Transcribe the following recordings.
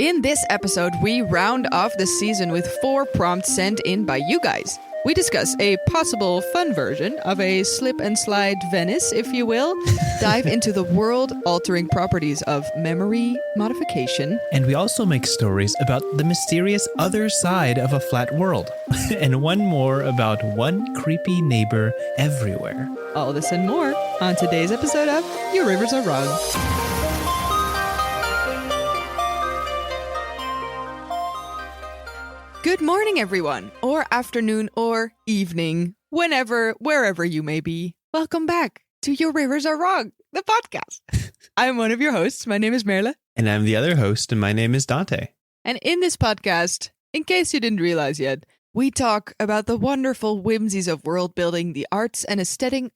In this episode, we round off the season with 4 prompts sent in by you guys. We discuss a possible fun version of a slip and slide Venice, if you will, dive into the world-altering properties of memory modification. And we also make stories about the mysterious other side of a flat world. And one more about one creepy neighbor everywhere. All this and more on today's episode of Your Rivers Are Wrong. Good morning, everyone, or afternoon, or evening, whenever, wherever you may be. Welcome back to Your Rivers Are Wrong, the podcast. I'm one of your hosts. My name is Merle. And I'm the other host, and my name is Dante. And in this podcast, in case you didn't realize yet, we talk about the wonderful whimsies of world building, the arts and aesthetic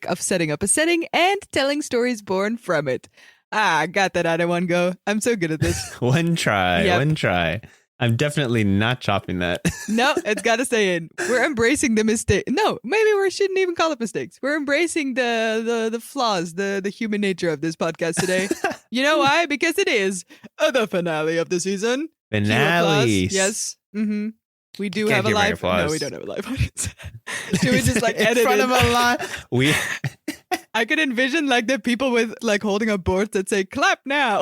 of setting up a setting and telling stories born from it. I got that out in one go. I'm so good at this. One try. I'm definitely not chopping that. No, it's got to stay in. We're embracing the mistake. No, maybe we shouldn't even call it mistakes. We're embracing the flaws, the human nature of this podcast today. You know why? Because it is the finale of the season. Finale. Yes. Mm-hmm. We do have a live. No, we don't have a live audience. Should we just like edit in front of a live? I could envision like the people with like holding up boards that say "clap now."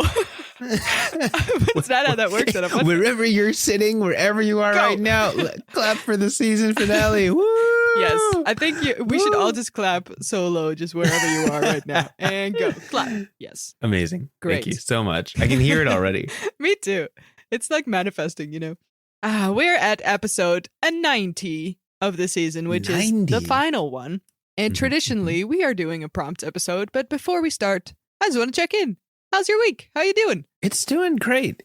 It's not how that works. Wherever you're sitting, wherever you are right now, clap for the season finale. Woo! Yes, I think we should all just clap solo, just wherever you are right now, and go clap. Yes, amazing. Great. Thank you so much. I can hear it already. Me too. It's like manifesting, you know. We're at episode 90 of the season, which 90. Is the final one. And traditionally, we are doing a prompt episode. But before we start, I just want to check in. How's your week? How you doing? It's doing great.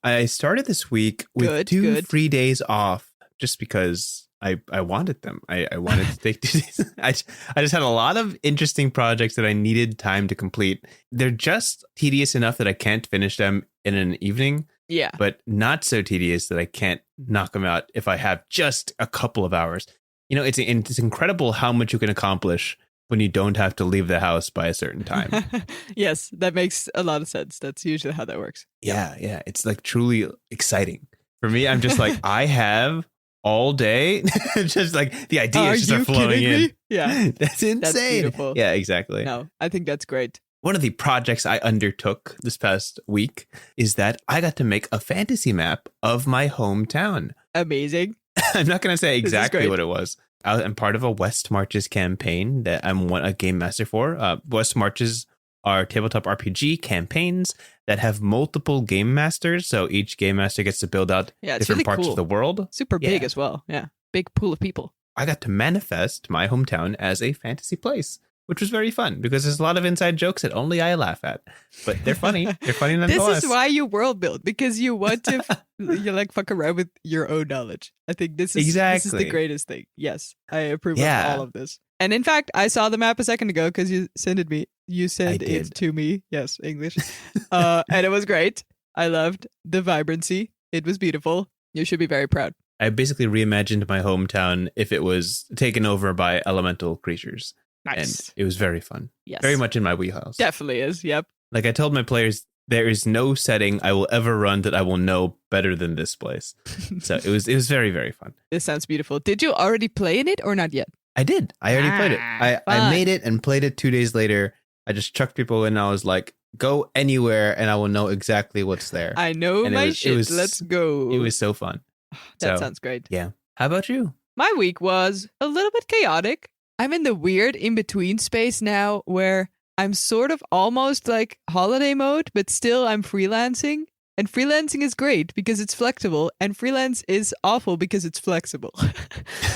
I started this week with two free days off just because I wanted them. I wanted to take 2 days. I just had a lot of interesting projects that I needed time to complete. They're just tedious enough that I can't finish them in an evening. Yeah. But not so tedious that I can't knock them out if I have just a couple of hours. You know, it's incredible how much you can accomplish when you don't have to leave the house by a certain time. Yes, that makes a lot of sense. That's usually how that works. Yeah. It's like truly exciting. For me, I'm just like, I have all day. Just like the ideas just are flowing in. Me? Yeah. That's insane. That's beautiful. Yeah, exactly. No, I think that's great. One of the projects I undertook this past week is that I got to make a fantasy map of my hometown. Amazing. I'm not going to say exactly what it was. I'm part of a West Marches campaign that I'm a game master for. West Marches are tabletop RPG campaigns that have multiple game masters. So each game master gets to build out different really parts cool. of the world. Super big as well. Yeah. Big pool of people. I got to manifest my hometown as a fantasy place, which was very fun because there's a lot of inside jokes that only I laugh at, but they're funny. They're funny nonetheless. This is why you world build, because you want to you like fuck around with your own knowledge. I think this is the greatest thing. Yes, I approve of all of this. And in fact, I saw the map a second ago because you sent it me. You sent it to me. Yes, English. And it was great. I loved the vibrancy. It was beautiful. You should be very proud. I basically reimagined my hometown if it was taken over by elemental creatures. Nice. And it was very fun. Yes. Very much in my wheelhouse. Definitely is. Yep. Like I told my players, there is no setting I will ever run that I will know better than this place. So it was very, very fun. This sounds beautiful. Did you already play in it or not yet? I did. I already played it. I made it and played it 2 days later. I just chucked people in and I was like, go anywhere and I will know exactly what's there. I know and my shit. Let's go. It was so fun. That sounds great. Yeah. How about you? My week was a little bit chaotic. I'm in the weird in-between space now where I'm sort of almost like holiday mode, but still I'm freelancing. And freelancing is great because it's flexible, and freelance is awful because it's flexible.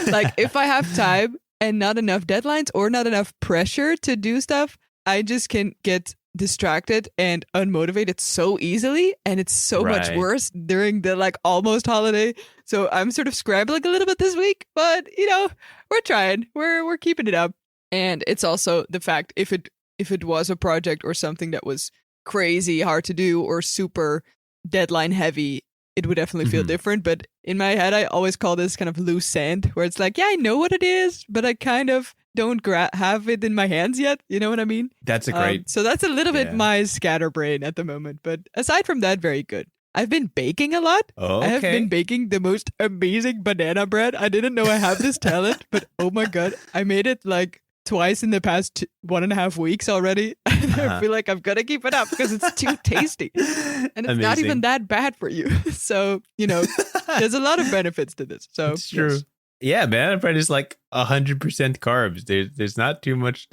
Like if I have time and not enough deadlines or not enough pressure to do stuff, I just can get distracted and unmotivated so easily, and it's so much worse during the like almost holiday. So I'm sort of scrambling a little bit this week, but you know, we're trying. We're keeping it up. And it's also the fact if it was a project or something that was crazy hard to do or super deadline heavy, it would definitely feel different. But in my head, I always call this kind of loose sand, where it's like, yeah, I know what it is, but I kind of don't have it in my hands yet. You know what I mean? That's a great. So that's a little bit my scatterbrain at the moment. But aside from that, very good. I've been baking a lot. Okay. I have been baking the most amazing banana bread. I didn't know I have this talent, but oh my God, I made it like twice in the past 1.5 weeks already. I feel like I'm going to keep it up because it's too tasty. And it's not even that bad for you. So, there's a lot of benefits to this. So it's true. Yes. Yeah, banana bread is like 100% carbs. There's not too much.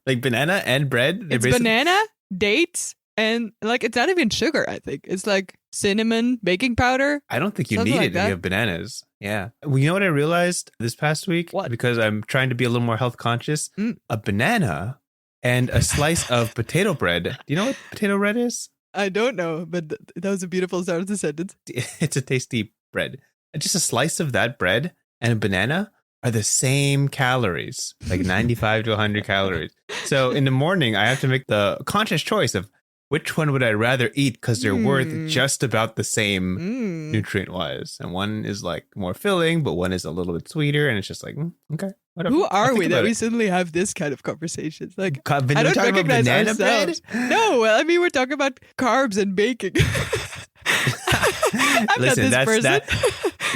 Like banana and bread. It's banana, dates, and like it's not even sugar, I think. It's like cinnamon, baking powder. I don't think you need it if you have bananas. Yeah. Well, you know what I realized this past week? What? Because I'm trying to be a little more health conscious. A banana and a slice of potato bread. Do you know what potato bread is? I don't know, but that was a beautiful start of the sentence. It's a tasty bread. And just a slice of that bread and a banana are the same calories, like 95 to 100 calories. So in the morning, I have to make the conscious choice of which one would I rather eat because they're worth just about the same nutrient-wise. And one is like more filling, but one is a little bit sweeter. And it's just like, okay, whatever. Who are we that we suddenly have this kind of conversations? Like, I don't recognize ourselves. Bread? No, well, I mean, we're talking about carbs and baking. Listen,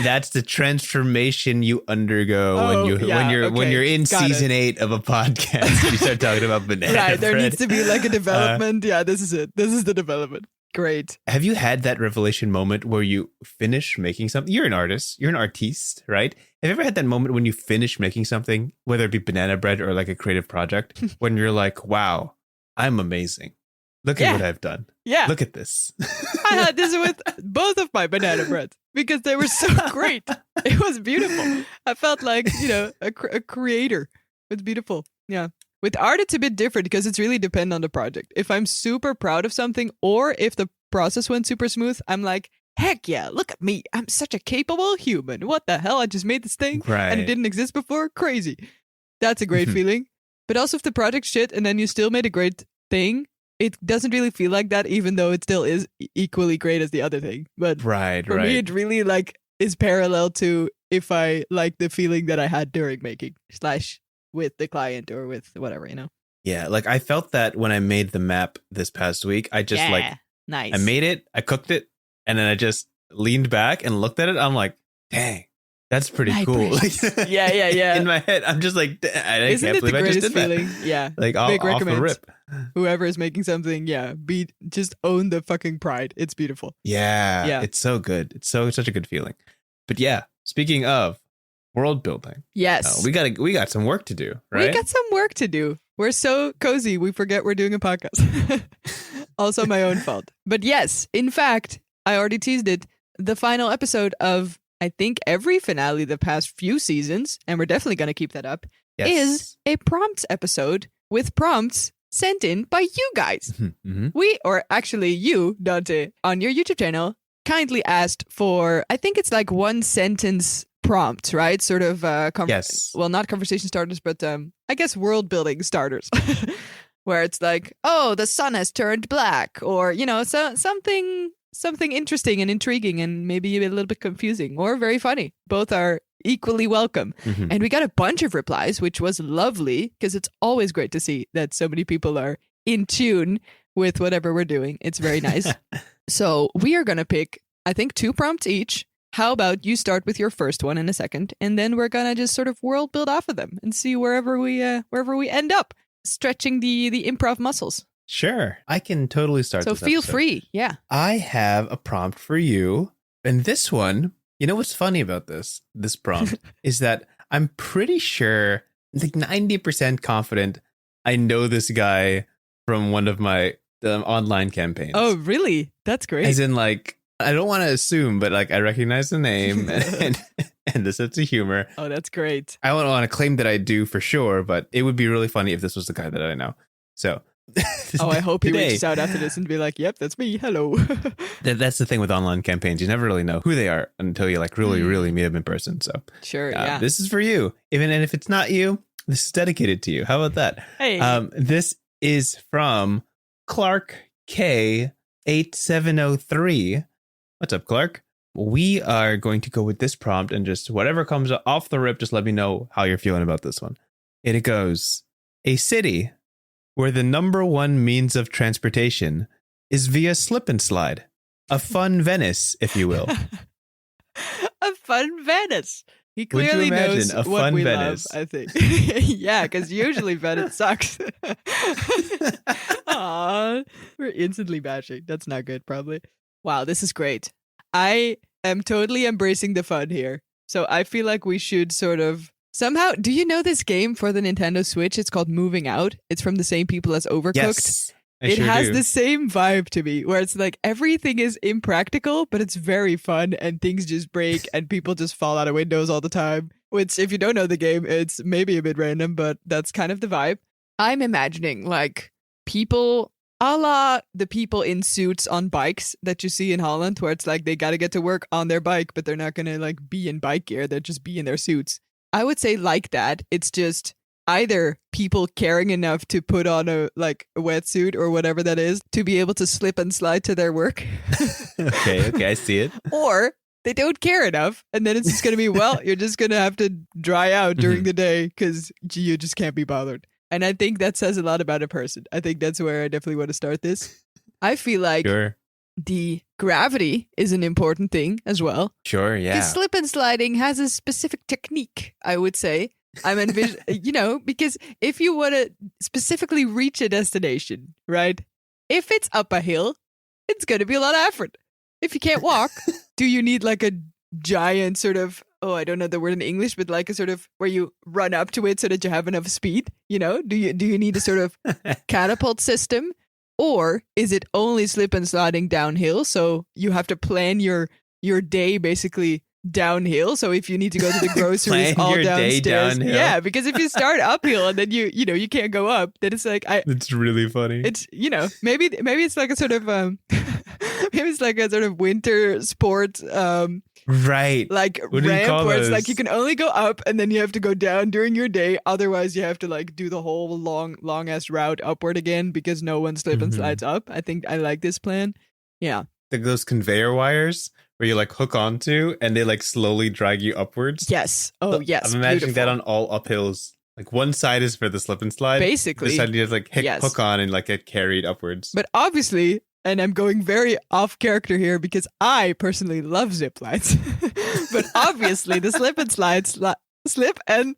that's the transformation you undergo when you're in season 8 of a podcast. You start talking about banana bread. There needs to be like a development. This is it. This is the development. Great. Have you had that revelation moment where you finish making something? You're an artist. You're an artiste, right? Have you ever had that moment when you finish making something, whether it be banana bread or like a creative project, when you're like, wow, I'm amazing. Look at what I've done. Yeah. Look at this. I had this with both of my banana breads because they were so great. It was beautiful. I felt like, a creator. It's beautiful. Yeah. With art, it's a bit different because it's really dependent on the project. If I'm super proud of something or if the process went super smooth, I'm like, heck yeah, look at me. I'm such a capable human. What the hell? I just made this thing and it didn't exist before. Crazy. That's a great feeling. But also if the project's shit and then you still made a great thing, it doesn't really feel like that, even though it still is equally great as the other thing. But for me, it really is parallel to if I like the feeling that I had during making / with the client or with whatever, Yeah, like I felt that when I made the map this past week. I just nice. I made it, I cooked it, and then I just leaned back and looked at it. I'm like, dang. That's pretty cool. Yeah. In my head, I'm just like, Isn't it the greatest feeling? Yeah. Like, big off the rip. Whoever is making something, just own the fucking pride. It's beautiful. Yeah. It's so good. It's such a good feeling. But yeah, speaking of world building. Yes. We got some work to do, right? We got some work to do. We're so cozy, we forget we're doing a podcast. Also my own fault. But yes, in fact, I already teased it. The final episode of I think every finale the past few seasons, and we're definitely going to keep that up, is a prompts episode with prompts sent in by you guys. Or actually you, Dante, on your YouTube channel, kindly asked for, I think it's like 1 sentence prompts, right? Sort of, well, not conversation starters, but I guess world building starters. Where it's like, oh, the sun has turned black, or, something interesting and intriguing and maybe a little bit confusing or very funny. Both are equally welcome. And we got a bunch of replies, which was lovely because it's always great to see that so many people are in tune with whatever we're doing. It's very nice. So we are going to pick, I think, 2 prompts each. How about you start with your first one in a second, and then we're going to just sort of world build off of them and see wherever we end up, stretching the improv muscles. Sure. I can totally start so this feel episode. Free. Yeah. I have a prompt for you. And this one, what's funny about this prompt is that I'm pretty sure, like 90% confident, I know this guy from one of my online campaigns. Oh, really? That's great. As in, like, I don't want to assume, but like I recognize the name and the sense of humor. Oh, that's great. I don't want to claim that I do for sure, but it would be really funny if this was the guy that I know. So I hope he reaches out after this and be like, yep, that's me. Hello. That's the thing with online campaigns. You never really know who they are until you like really meet them in person. So sure, this is for you. And if it's not you, this is dedicated to you. How about that? Hey. This is from Clark K 8703. What's up, Clark? We are going to go with this prompt and just whatever comes off the rip, just let me know how you're feeling about this one. And it goes, a city where the number one means of transportation is via slip and slide. A fun Venice, if you will. A fun Venice. He Would you clearly imagine knows a what fun we Venice? love, I think. Yeah, because usually Venice sucks. Aw, we're instantly bashing. That's not good, probably. Wow, this is great. I am totally embracing the fun here. So I feel like we should sort of somehow. Do you know this game for the Nintendo Switch? It's called Moving Out. It's from the same people as Overcooked. Yes, it has the same vibe to me, where it's like everything is impractical, but it's very fun, and things just break, and people just fall out of windows all the time. Which, if you don't know the game, it's maybe a bit random, but that's kind of the vibe. I'm imagining like people a la the people in suits on bikes that you see in Holland, where it's like they got to get to work on their bike, but they're not going to like be in bike gear. They'll just be in their suits. I would say like that. It's just either people caring enough to put on a wetsuit or whatever that is to be able to slip and slide to their work. Okay, I see it. Or they don't care enough, and then it's just going to be, well, you're just going to have to dry out during the day because you just can't be bothered. And I think that says a lot about a person. I think that's where I definitely want to start this. I feel like the gravity is an important thing as well. Sure, yeah. Because slip and sliding has a specific technique, I would say. I'm envisioning, because if you want to specifically reach a destination, right? If it's up a hill, it's going to be a lot of effort. If you can't walk, do you need like a giant sort of, I don't know the word in English, but like a sort of where you run up to it so that you have enough speed? Do you need a sort of catapult system? Or is it only slip and sliding downhill? So you have to plan your day basically downhill. So if you need to go to the groceries all downstairs, yeah, because if you start uphill and then you can't go up, then it's like it's really funny. It's maybe it's like a sort of maybe it's like a sort of winter sport right, like ramp where it's like you can only go up and then you have to go down during your day. Otherwise, you have to like do the whole long ass route upward again because no one slip and slides up. I think I like this plan. Yeah, like those conveyor wires where you like hook onto and they like slowly drag you upwards. Yes. Oh, so yes. I'm imagining that on all uphills. Like one side is for the slip and slide. Basically. This side you just like hook on and like get carried upwards. But obviously, and I'm going very off character here because I personally love zip lines. But obviously the slip and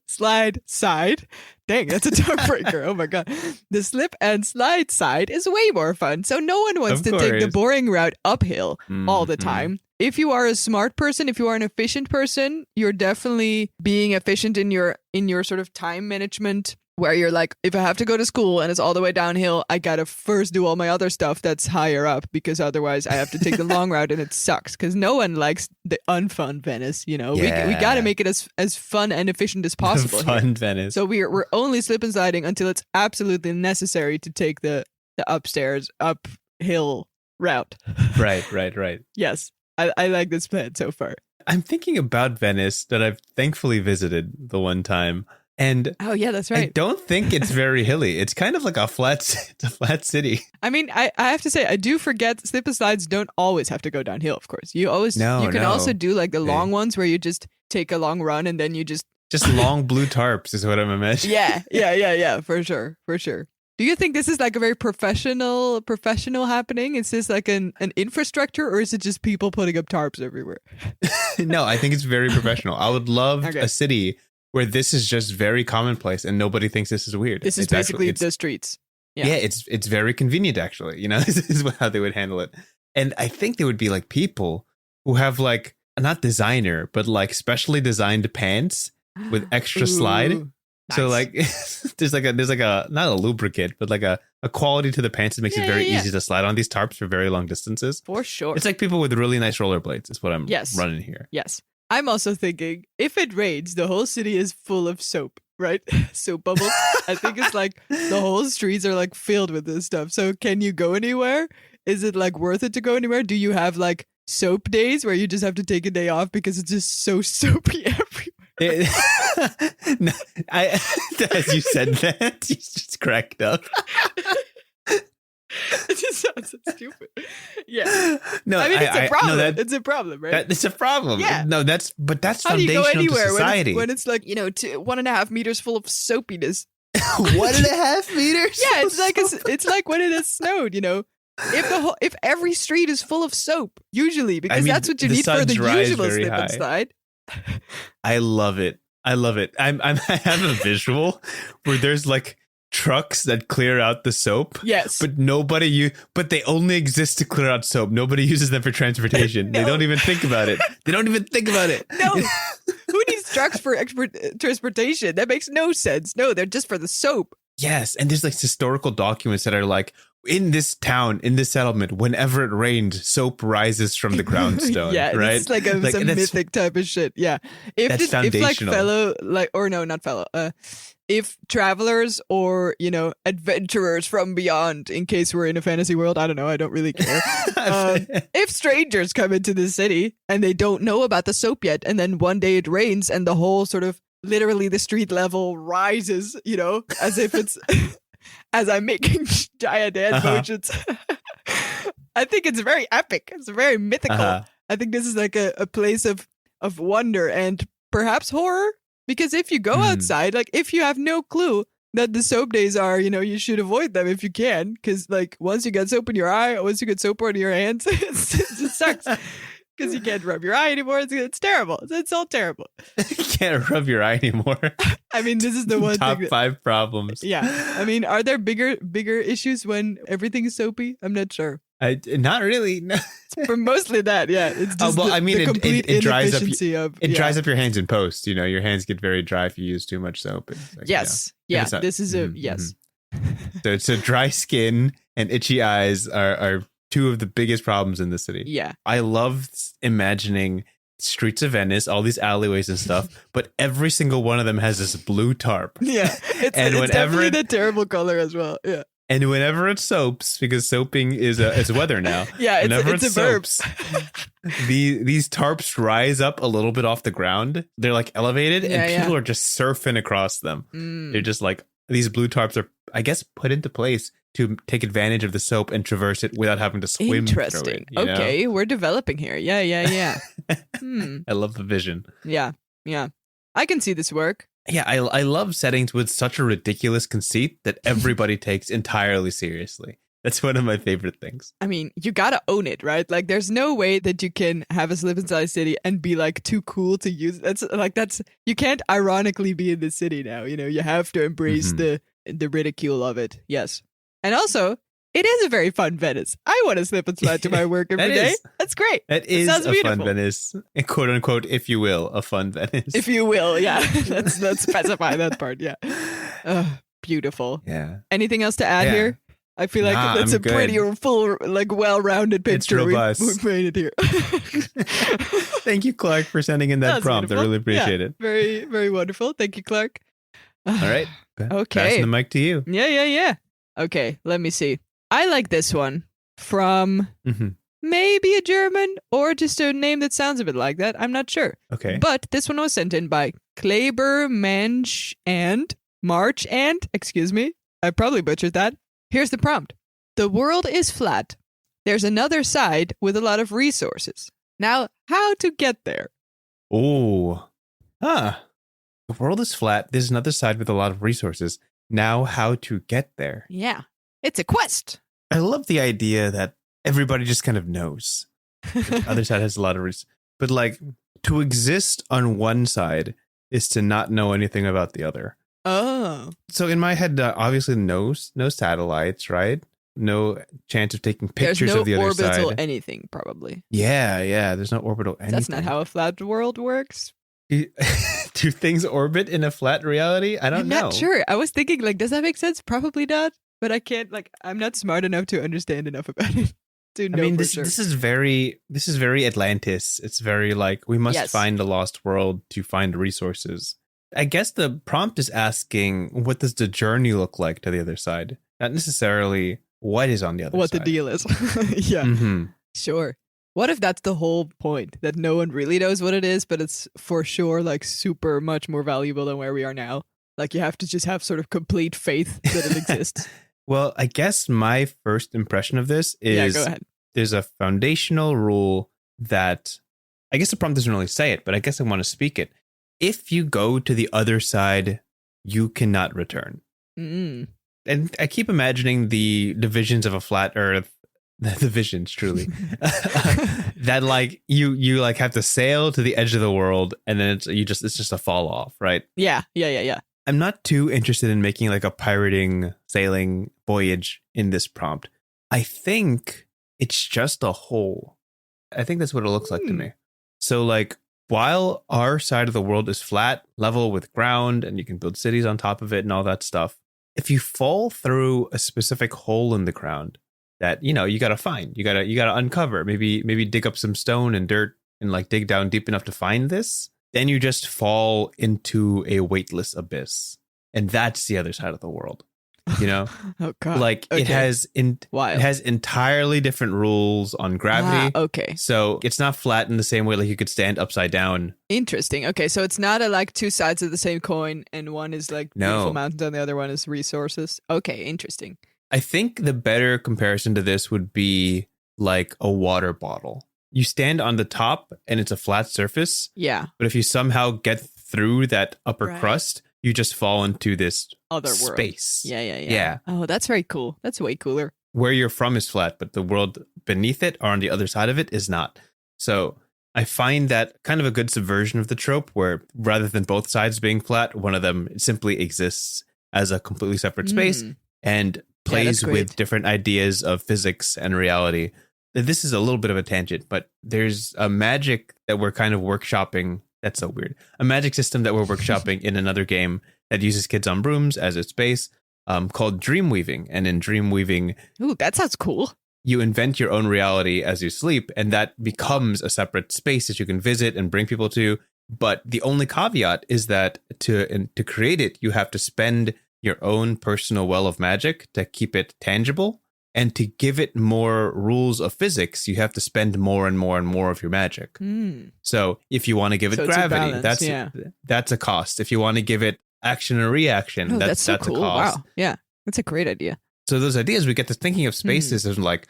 slide side. Dang, that's a tongue breaker. Oh my God. The slip and slide side is way more fun. So no one wants to take the boring route uphill all the time. If you are a smart person, if you are an efficient person, you're definitely being efficient in your sort of time management, where you're like, if I have to go to school and it's all the way downhill, I gotta first do all my other stuff that's higher up because otherwise I have to take the long route and it sucks because no one likes the unfun Venice. Yeah. We gotta make it as fun and efficient as possible. Fun Venice. So we're only slip and sliding until it's absolutely necessary to take the uphill route. Right. Yes. I like this plan so far. I'm thinking about Venice that I've thankfully visited the one time. And oh yeah, that's right. I don't think it's very hilly. It's kind of like a flat city. I mean, I have to say, I do forget slip and slides don't always have to go downhill, of course. You can also do like the long ones where you just take a long run and then you just long blue tarps is what I'm imagining. Yeah, for sure. Do you think this is like a very professional happening? Is this like an infrastructure, or is it just people putting up tarps everywhere? No, I think it's very professional. I would love a city where this is just very commonplace and nobody thinks this is weird. This is basically the streets. Yeah, it's very convenient actually. This is how they would handle it. And I think there would be like people who have like not designer, but like specially designed pants with extra slide. Nice. So like there's like a not a lubricant, but like a quality to the pants that makes it very easy to slide on these tarps for very long distances. For sure. It's like people with really nice rollerblades is what I'm running here. Yes. I'm also thinking if it rains, the whole city is full of soap, right? Soap bubbles. I think it's like the whole streets are like filled with this stuff. So can you go anywhere? Is it like worth it to go anywhere? Do you have like soap days where you just have to take a day off because it's just so soapy everywhere? As you said that, you just cracked up. It just sounds so stupid. Yeah. No, I mean, it's a problem. No, it's a problem, right? It's a problem. Yeah. No, that's How do you go foundational to anywhere society. when it's like, 1.5 meters full of soapiness? 1.5 meters? Yeah, it's like when it has snowed, If every street is full of soap, usually, because that's what you need for the usual slip and slide. I love it. I have a visual where there's like trucks that clear out the soap. Yes. But they only exist to clear out soap. Nobody uses them for transportation. No. They don't even think about it. No. Who needs trucks for transportation? That makes no sense. No, they're just for the soap. Yes. And there's like historical documents that are like, in this town, in this settlement, whenever it rained, soap rises from the groundstone. Yeah, right? It's like some mythic type of shit. Yeah, that's foundational. If travelers or adventurers from beyond, in case we're in a fantasy world, I don't know, I don't really care. If strangers come into the city and they don't know about the soap yet, and then one day it rains and the whole sort of literally the street level rises, as if it's. As I'm making giant hand motions. I think it's very epic. It's very mythical. I think this is like a place of wonder and perhaps horror. Because if you go outside, like if you have no clue that the soap days are, you should avoid them if you can. Because like once you get soap in your eye, once you get soap on your hands, it sucks. Because you can't rub your eye anymore. It's terrible. It's all terrible. You can't rub your eye anymore. I mean, this is the one top thing 5 problems. Yeah. I mean, are there bigger issues when everything is soapy? I'm not sure. Not really. No. For mostly that, yeah. It's just the complete it dries up. It dries up your hands in post. Your hands get very dry if you use too much soap. Like, yes. Yeah. This is yes. So dry skin and itchy eyes are 2 of the biggest problems in the city. Yeah. I love imagining streets of Venice, all these alleyways and stuff, but every single one of them has this blue tarp. Yeah. It's definitely the terrible color as well. Yeah. And whenever it soaps, because soaping is weather now. Yeah, it's a verb. These tarps rise up a little bit off the ground. They're like elevated, and people are just surfing across them. They're just like, these blue tarps are, I guess, put into place to take advantage of the soap and traverse it without having to swim. Interesting. Through it, okay, we're developing here. Yeah. I love the vision. Yeah. I can see this work. Yeah, I love settings with such a ridiculous conceit that everybody takes entirely seriously. That's one of my favorite things. I mean, you gotta own it, right? Like, there's no way that you can have a slip and slide city and be like too cool to use. That's you can't ironically be in the city now. You have to embrace the ridicule of it. Yes. And also, it is a very fun Venice. I want to slip and slide to my work every day. That's great. That is a fun Venice. Quote unquote, if you will, a fun Venice. If you will, yeah. Let's specify that part, yeah. Beautiful. Yeah. Anything else to add here? I feel like that's pretty full, like well-rounded picture we painted here. Thank you, Clark, for sending in that prompt. Beautiful. I really appreciate it. Very, very wonderful. Thank you, Clark. All right. Okay. Passing the mic to you. Yeah. Okay, let me see. I like this one from maybe a German or just a name that sounds a bit like that. I'm not sure. Okay. But this one was sent in by Kleber Mensch and March and, excuse me, I probably butchered that. Here's the prompt. The world is flat. There's another side with a lot of resources. Now, how to get there? Oh. The world is flat. There's another side with a lot of resources. Now, how to get there? Yeah. It's a quest. I love the idea that everybody just kind of knows. The other side has a lot of reasons. But like, to exist on one side is to not know anything about the other. Oh. So in my head, obviously no satellites, right? No chance of taking pictures of the other side. There's no orbital anything, probably. Yeah. There's no orbital anything. That's not how a flat world works. Do things orbit in a flat reality? I don't know. I'm not sure. I was thinking, like, does that make sense? Probably not. But I can't, like, I'm not smart enough to understand enough about it to know. I mean, this is very Atlantis. It's very like, we must find a lost world to find resources. I guess the prompt is asking, what does the journey look like to the other side? Not necessarily what is on the other side. What the deal is. Yeah. Sure. What if that's the whole point? That no one really knows what it is, but it's for sure like super much more valuable than where we are now. Like, you have to just have sort of complete faith that it exists. Well, I guess my first impression of this is go ahead. There's a foundational rule that I guess the prompt doesn't really say it, but I guess I want to speak it. If you go to the other side, you cannot return. Mm. And I keep imagining the divisions of a flat Earth, the visions truly, that like you like have to sail to the edge of the world, and then it's just a fall off, right? Yeah. I'm not too interested in making like a pirating sailing voyage in this prompt. I think it's just a hole. I think that's what it looks like to me. So like while our side of the world is flat, level with ground, and you can build cities on top of it and all that stuff, if you fall through a specific hole in the ground that, you know, you got to find, you got to uncover, maybe dig up some stone and dirt and like dig down deep enough to find this, then you just fall into a weightless abyss. And that's the other side of the world. You know, oh god, like okay. it has entirely different rules on gravity. Okay, so it's not flat in the same way like you could stand upside down. Interesting. Okay, so it's not like two sides of the same coin, and one is like beautiful mountains, and the other one is resources. Okay, interesting. I think the better comparison to this would be like a water bottle. You stand on the top, and it's a flat surface. Yeah, but if you somehow get through that upper crust, you just fall into this other space. World. Yeah. Oh, that's very cool. That's way cooler. Where you're from is flat, but the world beneath it or on the other side of it is not. So I find that kind of a good subversion of the trope where rather than both sides being flat, one of them simply exists as a completely separate space and plays with different ideas of physics and reality. This is a little bit of a tangent, but there's a magic that we're kind of workshopping. That's so weird. A magic system that we're workshopping in another game that uses kids on brooms as its base, called dream weaving. And in dream weaving, ooh, that sounds cool. You invent your own reality as you sleep, and that becomes a separate space that you can visit and bring people to. But the only caveat is that to create it, you have to spend your own personal well of magic to keep it tangible. And to give it more rules of physics, you have to spend more and more and more of your magic. So if you want to give it gravity, that's a cost. If you want to give it action and reaction, that's so cool. A cost. Wow. Yeah, that's a great idea. So those ideas, we get to thinking of spaces as like,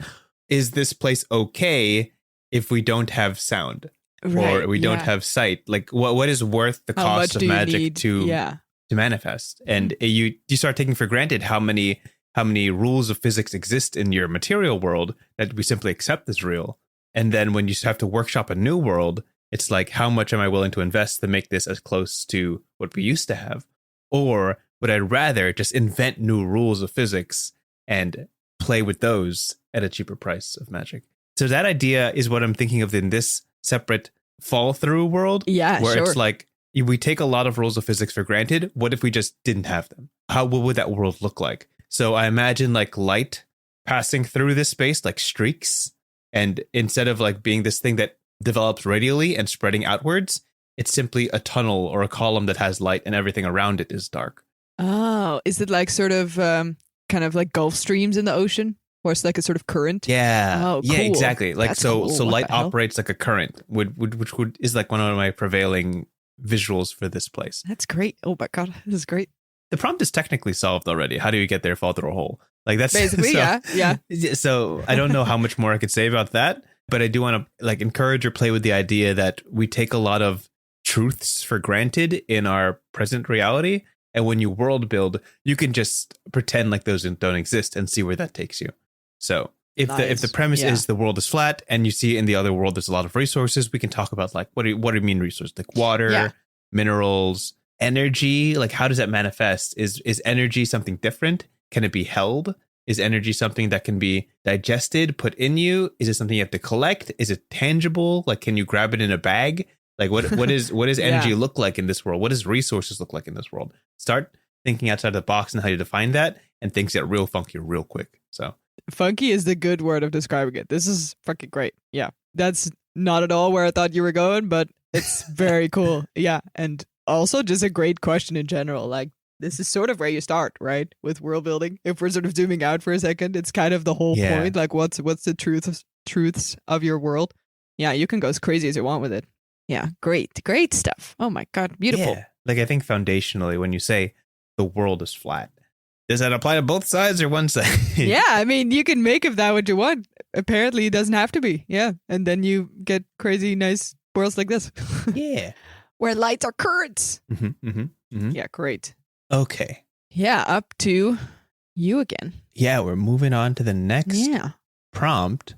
is this place okay if we don't have sound? Or we don't have sight? Like what is worth the cost of magic to manifest? And you start taking for granted how many rules of physics exist in your material world that we simply accept as real. And then when you have to workshop a new world, it's like, how much am I willing to invest to make this as close to what we used to have? Or would I rather just invent new rules of physics and play with those at a cheaper price of magic? So that idea is what I'm thinking of in this separate fall through world. Yeah, where it's like, we take a lot of rules of physics for granted. What if we just didn't have them? What would that world look like? So I imagine like light passing through this space, like streaks. And instead of like being this thing that develops radially and spreading outwards, it's simply a tunnel or a column that has light and everything around it is dark. Oh, is it like sort of kind of like Gulf Streams in the ocean? Or it's like a sort of current? Yeah. Oh, cool. Yeah, exactly. Like That's cool. So light operates like a current, which is like one of my prevailing visuals for this place. That's great. Oh my God, this is great. The prompt is technically solved already. How do you get there, fall through a hole? Like that's basically, yeah. So I don't know how much more I could say about that, but I do want to like encourage or play with the idea that we take a lot of truths for granted in our present reality. And when you world build, you can just pretend like those don't exist and see where that takes you. So if the premise is the world is flat and you see in the other world there's a lot of resources, we can talk about like what do you mean resources? Like water, minerals, energy. Like how does that manifest? Is energy something different? Can it be held? Is energy something that can be digested, put in you? Is it something you have to collect? Is it tangible? Like can you grab it in a bag? Like what does energy look like in this world? What does resources look like in this world? Start thinking outside the box and how you define that, and things get real funky real quick. So funky is the good word of describing it. This is fucking great. Yeah, that's not at all where I thought you were going, but it's very cool. Yeah, and also just a great question in general. Like this is sort of where you start, right? With world building. If we're sort of zooming out for a second, it's kind of the whole point. Like what's the truths of your world? Yeah, you can go as crazy as you want with it. Yeah, great stuff. Oh my God, beautiful. Yeah. Like I think foundationally, when you say the world is flat, Does that apply to both sides or one side? Yeah, I mean, you can make of that what you want. Apparently, it doesn't have to be. Yeah, and then you get crazy, nice worlds like this. Yeah. Where lights are currents. Mm-hmm. Yeah, great. Okay. Yeah, up to you again. Yeah, we're moving on to the next prompt.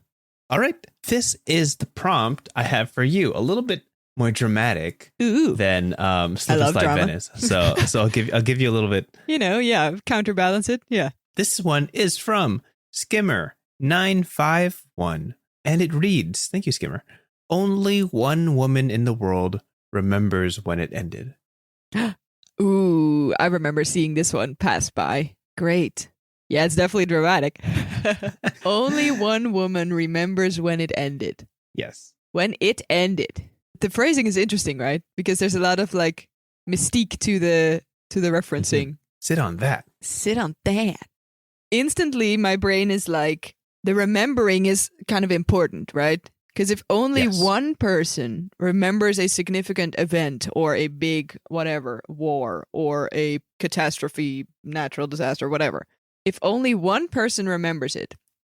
All right. This is the prompt I have for you. A little bit more dramatic than Slip and Slide Venice. So I'll give you a little bit. Counterbalance it. Yeah. This one is from Skimmer 951, and it reads, thank you, Skimmer. Only one woman in the world remembers when it ended. Ooh, I remember seeing this one pass by. Great. Yeah, it's definitely dramatic. Only one woman remembers when it ended. Yes. When it ended. The phrasing is interesting, right? Because there's a lot of like mystique to the referencing. Mm-hmm. Sit on that. Sit on that. Instantly, my brain is like, the remembering is kind of important, right? Because if only one person remembers a significant event or a big whatever, war or a catastrophe, natural disaster, whatever, if only one person remembers it,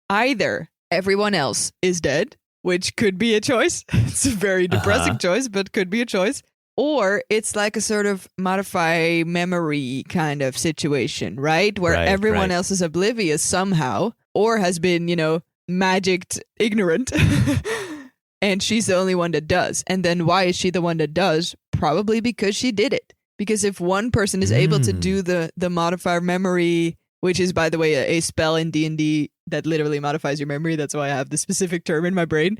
either everyone else is dead, which could be a choice. It's a very depressing choice, but could be a choice. Or it's like a sort of modify memory kind of situation, right? Where everyone else is oblivious somehow or has been, magicked ignorant. And she's the only one that does. And then why is she the one that does? Probably because she did it. Because if one person is able to do the modifier memory, which is, by the way, a spell in D&D that literally modifies your memory. That's why I have the specific term in my brain.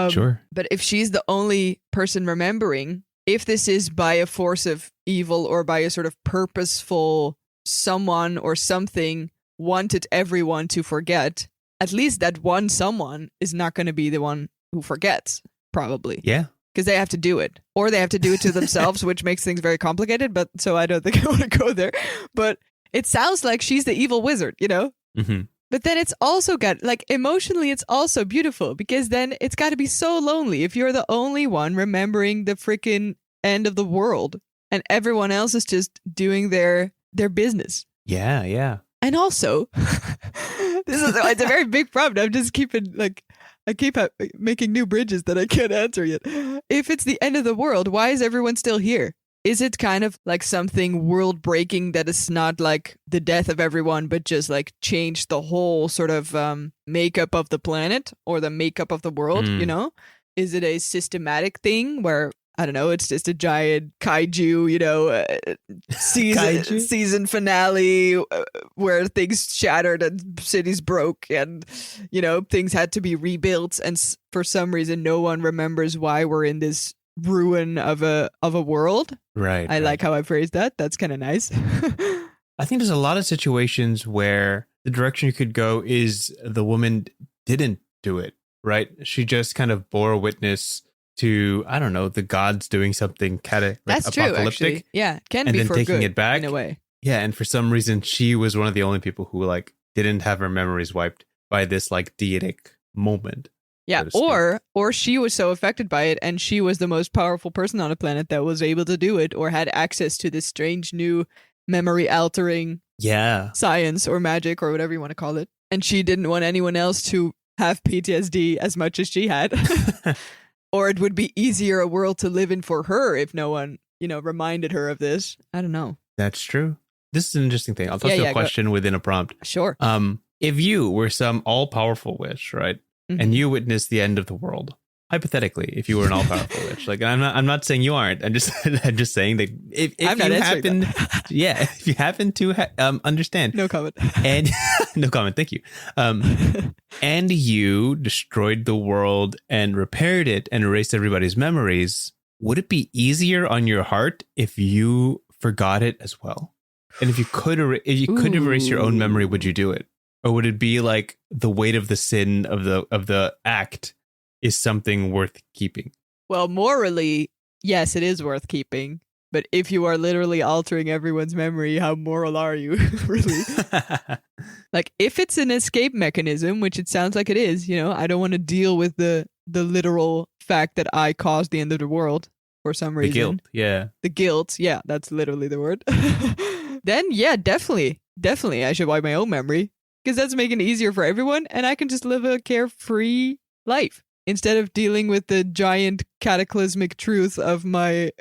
Sure. But if she's the only person remembering, if this is by a force of evil or by a sort of purposeful someone or something wanted everyone to forget, at least that one someone is not going to be the one who forgets, probably. Yeah. Because they have to do it. Or they have to do it to themselves, which makes things very complicated. But so I don't think I want to go there. But it sounds like she's the evil wizard, Mm-hmm. But then it's also got, like, emotionally, it's also beautiful because then it's got to be so lonely if you're the only one remembering the freaking end of the world and everyone else is just doing their business. Yeah, yeah. And also, it's a very big problem. I'm just keeping, I keep making new bridges that I can't answer yet. If it's the end of the world, why is everyone still here? Is it kind of like something world breaking that is not like the death of everyone, but just like changed the whole sort of makeup of the planet or the makeup of the world, Is it a systematic thing where, I don't know, it's just a giant kaiju, season finale where things shattered and cities broke and, things had to be rebuilt. And for some reason, no one remembers why we're in this ruin of a world. Right. I like how I phrased that. That's kind of nice. I think there's a lot of situations where the direction you could go is the woman didn't do it, right? She just kind of bore witness to, I don't know, the gods doing something That's apocalyptic. True, actually. Yeah, can and be then for taking good, it back in a way. Yeah, and for some reason she was one of the only people who didn't have her memories wiped by this deitic moment. Yeah, or she was so affected by it and she was the most powerful person on the planet that was able to do it or had access to this strange new memory altering science or magic or whatever you want to call it. And she didn't want anyone else to have PTSD as much as she had. Or it would be easier a world to live in for her if no one, reminded her of this. I don't know. That's true. This is an interesting thing. I'll toss you a question within a prompt. Sure. If you were some all-powerful witch, right? And you witnessed the end of the world. Hypothetically, if you were an all-powerful witch, I'm not saying you aren't. I'm just saying that if you happen, if you happen to understand, no comment, and no comment, thank you. And you destroyed the world and repaired it and erased everybody's memories. Would it be easier on your heart if you forgot it as well? And if you could erase your own memory, would you do it? Or would it be like the weight of the sin of the act is something worth keeping? Well, morally, yes, it is worth keeping. But if you are literally altering everyone's memory, how moral are you, really? If it's an escape mechanism, which it sounds like it is, I don't want to deal with the literal fact that I caused the end of the world for some reason. The guilt, yeah. The guilt, yeah, that's literally the word. Then, yeah, definitely. definitely I should wipe my own memory because that's making it easier for everyone and I can just live a carefree life instead of dealing with the giant cataclysmic truth of my,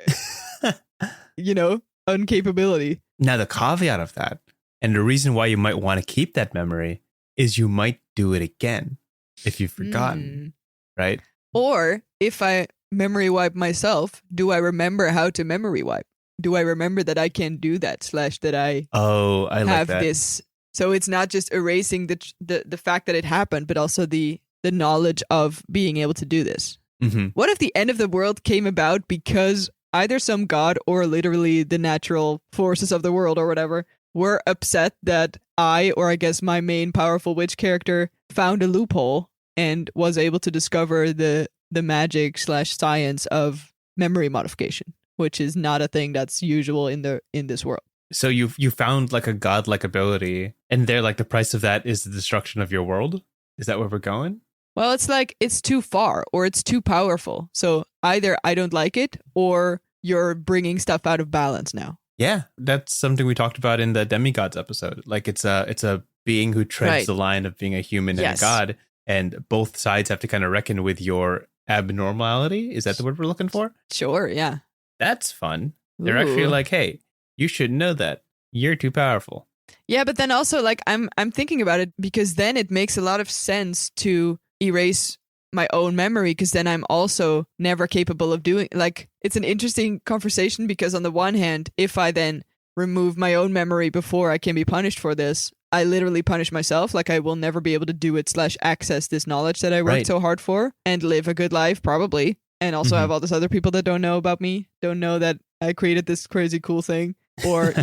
uncapability. Now, the caveat of that, and the reason why you might want to keep that memory is you might do it again if you've forgotten, right? Or if I memory wipe myself, do I remember how to memory wipe? Do I remember that I can do that / that I have like that. This? So it's not just erasing the fact that it happened, but also the knowledge of being able to do this. Mm-hmm. What if the end of the world came about because either some god or literally the natural forces of the world or whatever were upset that I, or I guess my main powerful witch character, found a loophole and was able to discover the magic / science of memory modification, which is not a thing that's usual in this world. So you found like a godlike ability, and there, like, the price of that is the destruction of your world? Is that where we're going? Well, it's like it's too far or it's too powerful. So either I don't like it or you're bringing stuff out of balance now. Yeah, that's something we talked about in the demigods episode. Like, it's a being who treads the line of being a human and a god, and both sides have to kind of reckon with your abnormality. Is that the word we're looking for? Sure, yeah. That's fun. They're actually like, hey, you should know that. You're too powerful. Yeah, but then also, like, I'm thinking about it because then it makes a lot of sense to erase my own memory, because then I'm also never capable of doing, like, it's an interesting conversation because on the one hand, if I then remove my own memory before I can be punished for this, I literally punish myself. Like, I will never be able to do it / access this knowledge that I worked so hard for and live a good life, probably. And also have all these other people that don't know about me, don't know that I created this crazy cool thing or,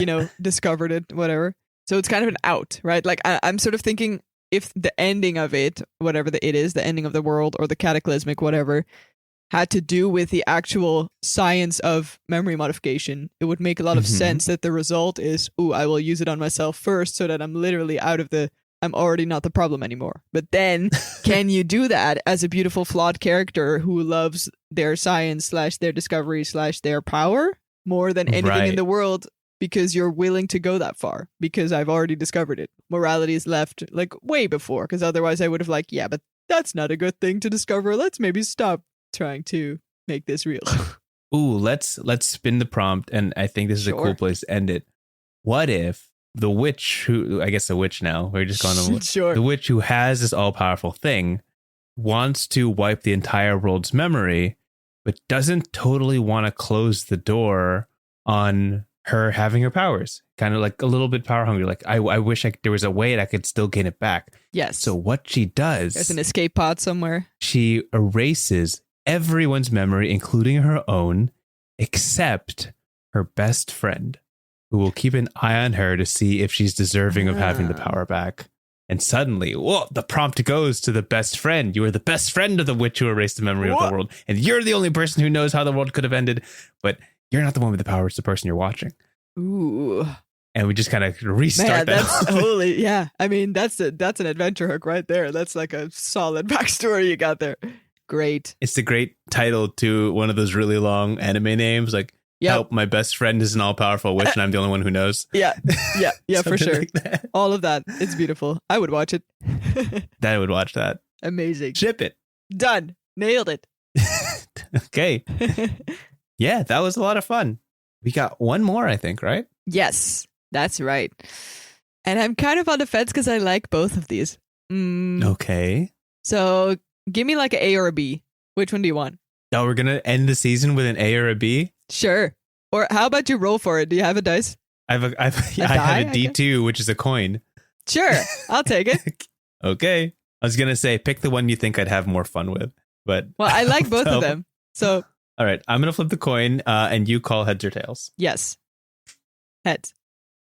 discovered it, whatever. So it's kind of an out, right? Like, I'm sort of thinking if the ending of it, whatever it is, the ending of the world or the cataclysmic, whatever, had to do with the actual science of memory modification, it would make a lot of sense that the result is, I will use it on myself first so that I'm literally I'm already not the problem anymore. But then, can you do that as a beautiful, flawed character who loves their science / their discovery / their power more than anything in the world because you're willing to go that far because I've already discovered it? Morality is left like way before, because otherwise I would have like, yeah, but that's not a good thing to discover. Let's maybe stop trying to make this real. Ooh, let's spin the prompt, and I think this is a cool place to end it. What if the witch who, I guess the witch now, we're just going to the witch who has this all-powerful thing wants to wipe the entire world's memory, but doesn't totally want to close the door on her having her powers, kind of like a little bit power hungry. Like, I wish there was a way that I could still gain it back. Yes. So what she does, there's an escape pod somewhere. She erases everyone's memory, including her own, except her best friend, who will keep an eye on her to see if she's deserving of having the power back. And suddenly, the prompt goes to the best friend. You are the best friend of the witch who erased the memory of the world. And you're the only person who knows how the world could have ended. But you're not the one with the power. It's the person you're watching. Ooh. And we just kind of restart that. That's holy. Yeah. I mean, that's an adventure hook right there. That's like a solid backstory you got there. Great. It's the great title to one of those really long anime names. Like, help, my best friend is an all-powerful witch and I'm the only one who knows. Yeah, for sure. Like all of that. It's beautiful. I would watch it. I would watch that. Amazing. Ship it. Done. Nailed it. Okay. Yeah, that was a lot of fun. We got one more, I think, right? Yes, that's right. And I'm kind of on the fence because I like both of these. Okay. So give me like an A or a B. Which one do you want? Oh, we're going to end the season with an A or a B? Sure. Or how about you roll for it? Do you have a dice? I have a D2, which is a coin. Sure. I'll take it. Okay. I was going to say, pick the one you think I'd have more fun with. But well, I like both of them. So. All right. I'm going to flip the coin and you call heads or tails. Yes. Heads.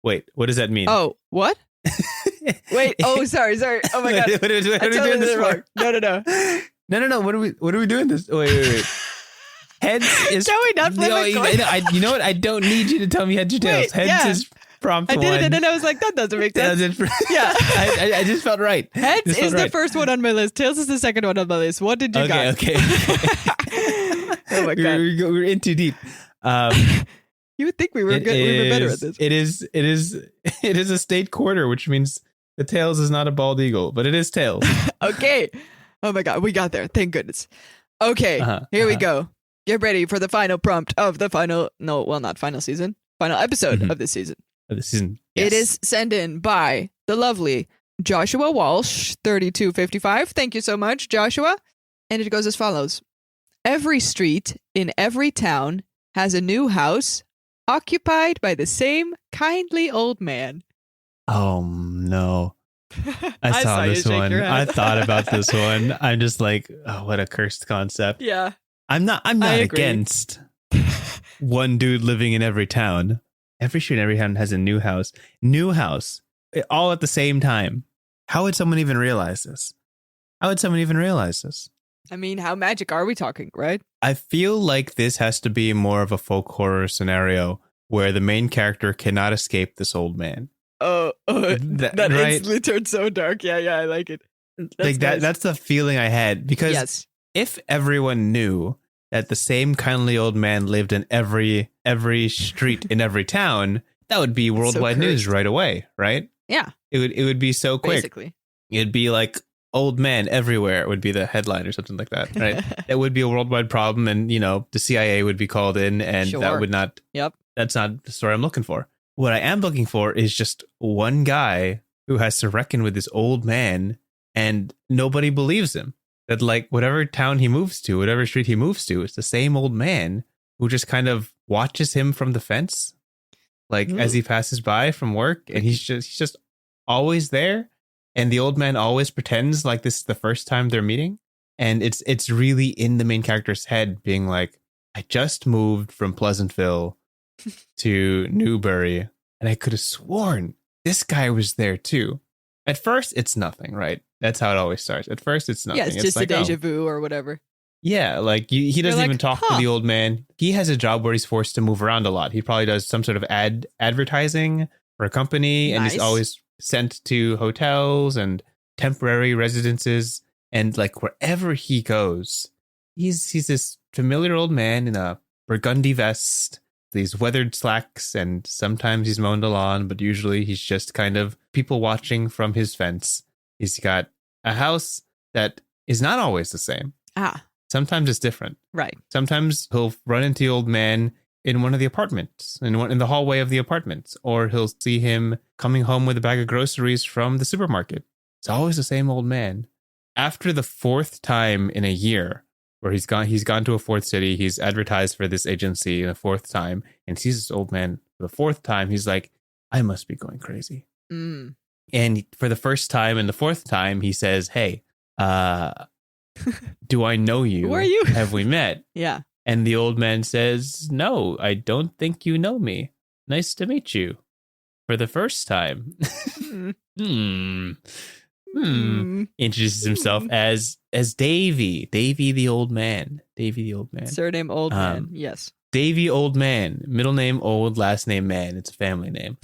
Wait, what does that mean? Oh, what? Wait. Oh, sorry. Oh my God. What are we doing this for? No. What are we doing this? Wait. Heads is. Shall we not flip a coin? You know what? I don't need you to tell me heads or tails. Heads is prompt one. I did it and then I was like, that doesn't make sense. Yeah. I just felt right. Heads is the first one on my list. Tails is the second one on my list. What did you got? Okay. Oh my God. We're in too deep. You would think we were good. We were better at this. It is a state quarter, which means the tails is not a bald eagle, but it is tails. Okay. Oh my God, we got there. Thank goodness. Okay, here we go. Get ready for the final prompt of the final episode of this season. Yes. It is sent in by the lovely Joshua Walsh, 3255. Thank you so much, Joshua. And it goes as follows. Every street in every town has a new house occupied by the same kindly old man. Oh, no. I saw this one. I thought about this one. I'm just like, oh, what a cursed concept. Yeah. I'm not against one dude living in every town. Every street in every town has a new house. New house. All at the same time. How would someone even realize this? I mean, how magic are we talking, right? I feel like this has to be more of a folk horror scenario where the main character cannot escape this old man. That right? Instantly turned so dark. Yeah, I like it. That's the feeling I had, because if everyone knew that the same kindly old man lived in every street in every town, that would be worldwide news right away, right? Yeah. It would be so quick. Basically. It'd be like old man everywhere would be the headline or something like that, right? That would be a worldwide problem, and the CIA would be called in, and that would not. Yep. That's not the story I'm looking for. What I am looking for is just one guy who has to reckon with this old man, and nobody believes him. That like whatever town he moves to, whatever street he moves to, it's the same old man who just kind of watches him from the fence, like as he passes by from work, and he's just always there. And the old man always pretends like this is the first time they're meeting. And it's really in the main character's head being like, I just moved from Pleasantville to Newbury, and I could have sworn this guy was there too. At first, it's nothing, right? That's how it always starts. At first, it's nothing. Yeah, it's just like, a deja vu or whatever. Yeah, like he doesn't even talk to the old man. He has a job where he's forced to move around a lot. He probably does some sort of advertising for a company, and he's always sent to hotels and temporary residences, and like wherever he goes, he's this familiar old man in a burgundy vest, these weathered slacks, and sometimes he's mowing the lawn, but usually he's just kind of people watching from his fence. He's got a house that is not always the same. Sometimes it's different. Right. Sometimes he'll run into the old man in one of the apartments, in the hallway of the apartments, or he'll see him coming home with a bag of groceries from the supermarket. It's always the same old man. After the fourth time in a year where he's gone to a fourth city, he's advertised for this agency in a fourth time, and sees this old man for the fourth time, he's like, I must be going crazy. And for the first time and the fourth time, he says, hey, do I know you? Who are you? Have we met? Yeah. And the old man says, no, I don't think you know me. Nice to meet you. For the first time. Introduces himself as Davy. Davy the old man. Surname old man. Yes. Davy Old Man. Middle name old, last name man. It's a family name.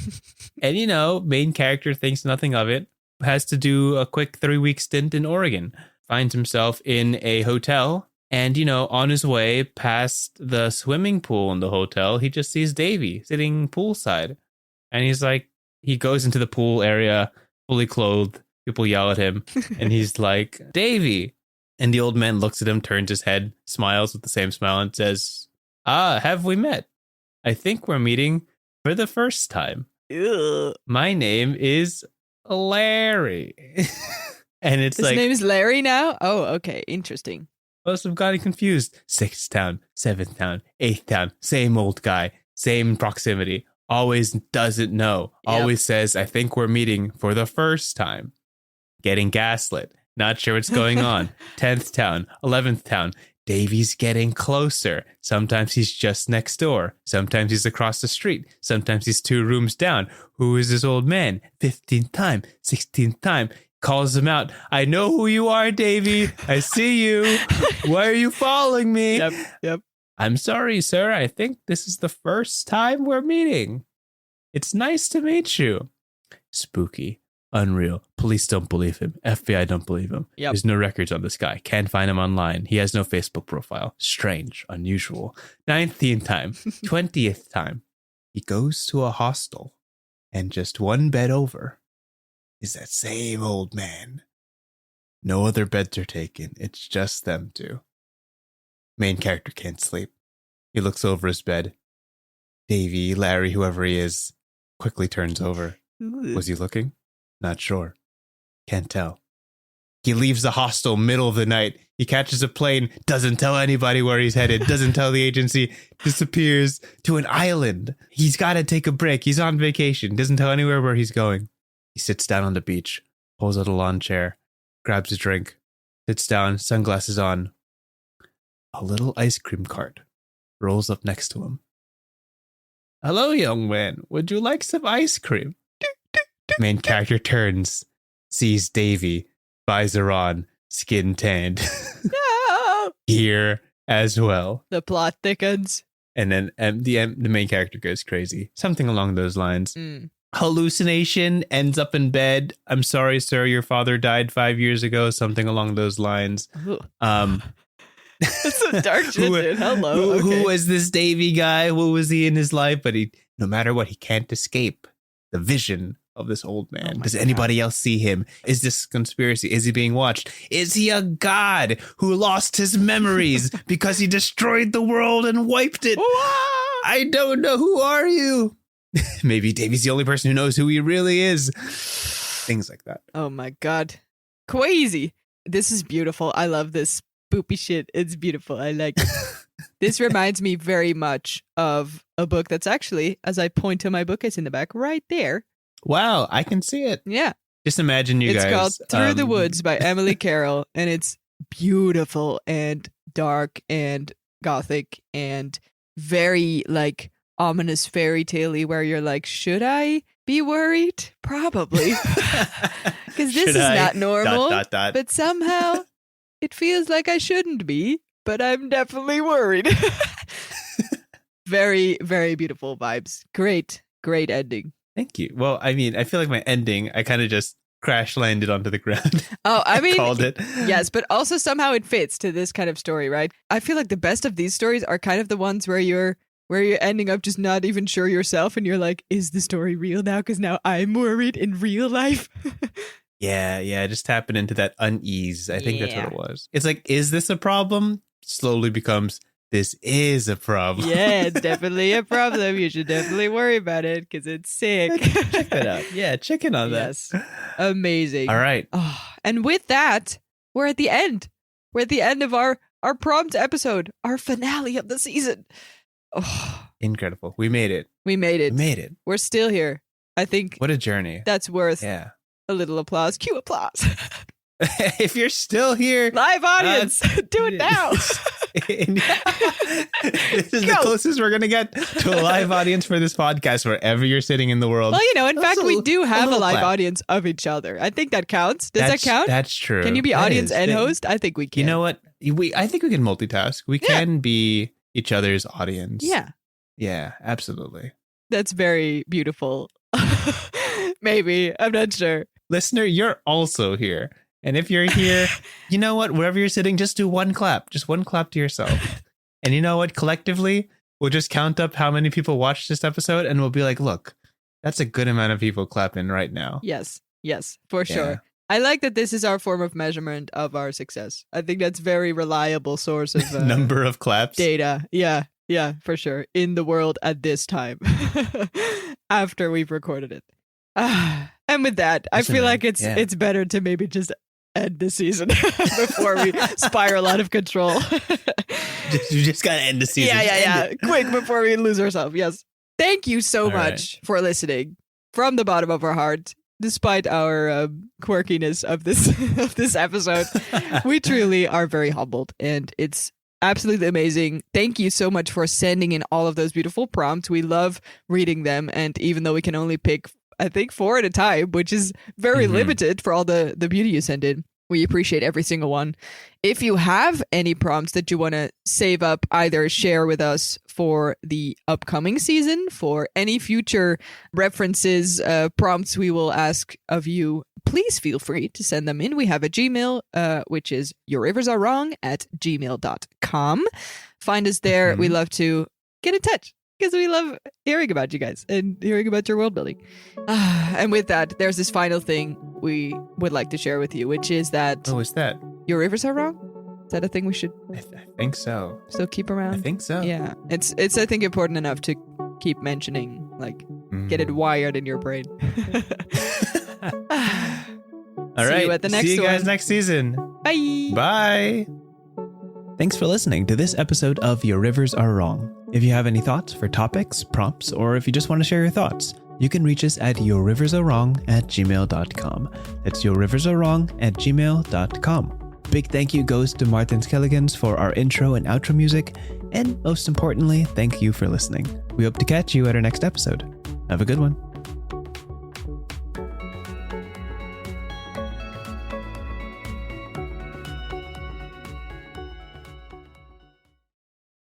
And main character thinks nothing of it. Has to do a quick 3-week stint in Oregon. Finds himself in a hotel. And, on his way past the swimming pool in the hotel, he just sees Davy sitting poolside. And he's like, he goes into the pool area, fully clothed. People yell at him. And he's like, Davy. And the old man looks at him, turns his head, smiles with the same smile, and says, have we met? I think we're meeting for the first time. Ugh. My name is Larry. And it's his name is Larry now? Oh, okay. Interesting. Must have gotten confused. 6th town, 7th town, 8th town, same old guy, same proximity. Always doesn't know. Yep. Always says, I think we're meeting for the first time. Getting gaslit. Not sure what's going on. 10th town, 11th town. Davy's getting closer. Sometimes he's just next door. Sometimes he's across the street. Sometimes he's 2 rooms down. Who is this old man? 15th time, 16th time. Calls him out. I know who you are, Davy. I see you. Why are you following me? Yep. I'm sorry, sir. I think this is the first time we're meeting. It's nice to meet you. Spooky. Unreal. Police don't believe him. FBI don't believe him. Yep. There's no records on this guy. Can't find him online. He has no Facebook profile. Strange. Unusual. 19th time. 20th time. he goes to a hostel, and just one bed over is that same old man. No other beds are taken. It's just them two. Main character can't sleep. He looks over his bed. Davy, Larry, whoever he is, quickly turns over. Was he looking? Not sure. Can't tell. He leaves the hostel middle of the night. He catches a plane, doesn't tell anybody where he's headed, doesn't tell the agency, disappears to an island. He's got to take a break. He's on vacation, doesn't tell anywhere where he's going. He sits down on the beach, pulls out a lawn chair, grabs a drink, sits down, sunglasses on. A little ice cream cart rolls up next to him. Hello, young man. Would you like some ice cream? Main character turns, sees Davy, visor on, skin tanned. No! Here as well. The plot thickens. And then the main character goes crazy. Something along those lines. Hallucination, ends up in bed. I'm sorry, sir, your father died 5 years ago. Something along those lines. That's some dark shit, dude. Hello. Who was this Davy guy? What was he in his life? But no matter what, he can't escape the vision of this old man. Does anybody else see him? Is this conspiracy? Is he being watched? Is he a god who lost his memories because he destroyed the world and wiped it? I don't know. Who are you? Maybe Davy's the only person who knows who he really is. Things like that. Oh my God. Crazy. This is beautiful. I love this spoopy shit. It's beautiful. I like it. This reminds me very much of a book that's actually, as I point to my bookcase in the back, right there. Wow, I can see it. Yeah. Just imagine you guys. It's called Through the Woods by Emily Carroll, and it's beautiful and dark and gothic and very like ominous fairy tale-y, where you're like, should I be worried? Probably. Because this is not normal. But somehow it feels like I shouldn't be, but I'm definitely worried. Very, very beautiful vibes. Great ending. Thank you. Well, I mean, I feel like my ending, I kind of just crash landed onto the ground. Oh, I mean, called it. Yes, but also somehow it fits to this kind of story, right? I feel like the best of these stories are kind of the ones where you're ending up just not even sure yourself, and you're like, is the story real now? Because now I'm worried in real life. Yeah, just tapping into that unease. I think that's what it was. It's like, is this a problem? Slowly becomes, this is a problem. Yeah, it's definitely a problem. You should definitely worry about it because it's sick. Check that out. Yeah, check in on that. Yes. Amazing. All right. Oh, and with that, we're at the end. We're at the end of our prompt episode, our finale of the season. Oh, incredible. We made it. We're still here. I think. What a journey. That's worth a little applause. Cue applause. If you're still here, live audience, do it now. This is the closest we're going to get to a live audience for this podcast, wherever you're sitting in the world. Well, in fact, we do have a live audience of each other. I think that counts. Does that count? That's true. Can you be audience and host? I think we can. You know what? I think we can multitask. We can be each other's audience. Yeah, absolutely. That's very beautiful. Maybe. I'm not sure. Listener, you're also here. And if you're here, you know what? Wherever you're sitting, just do one clap. Just one clap to yourself. And you know what? Collectively, we'll just count up how many people watched this episode, and we'll be like, look, that's a good amount of people clapping right now. Yes, for sure. I like that this is our form of measurement of our success. I think that's very reliable source of number of claps. Data. Yeah, for sure. In the world at this time. After we've recorded it. And with that, I feel like it's better to maybe just end the season before we spiral out of control. You just gotta end the season. Yeah. Quick before we lose ourselves. Yes. Thank you so much for listening from the bottom of our heart. Despite our quirkiness of this episode, we truly are very humbled, and it's absolutely amazing. Thank you so much for sending in all of those beautiful prompts. We love reading them, and even though we can only pick, I think, 4 at a time, which is very limited for all the beauty you send in. We appreciate every single one. If you have any prompts that you want to save up, either share with us for the upcoming season, for any future references, prompts we will ask of you, please feel free to send them in. We have a Gmail, which is yourriversarewrong@gmail.com. Find us there. We love to get in touch. because we love hearing about you guys and hearing about your world building. And with that, there's this final thing we would like to share with you, which is that... Oh, what's that? Your rivers are wrong? Is that a thing we should... I think so. Still keep around? I think so. Yeah. It's I think, important enough to keep mentioning, like, get it wired in your brain. All right. See you at the next one. See you guys next season. Bye. Bye. Thanks for listening to this episode of Your Rivers Are Wrong. If you have any thoughts for topics, prompts, or if you just want to share your thoughts, you can reach us at yourriversarewrong@gmail.com. That's yourriversarewrong@gmail.com. Big thank you goes to Martin Skelligans for our intro and outro music. And most importantly, thank you for listening. We hope to catch you at our next episode. Have a good one.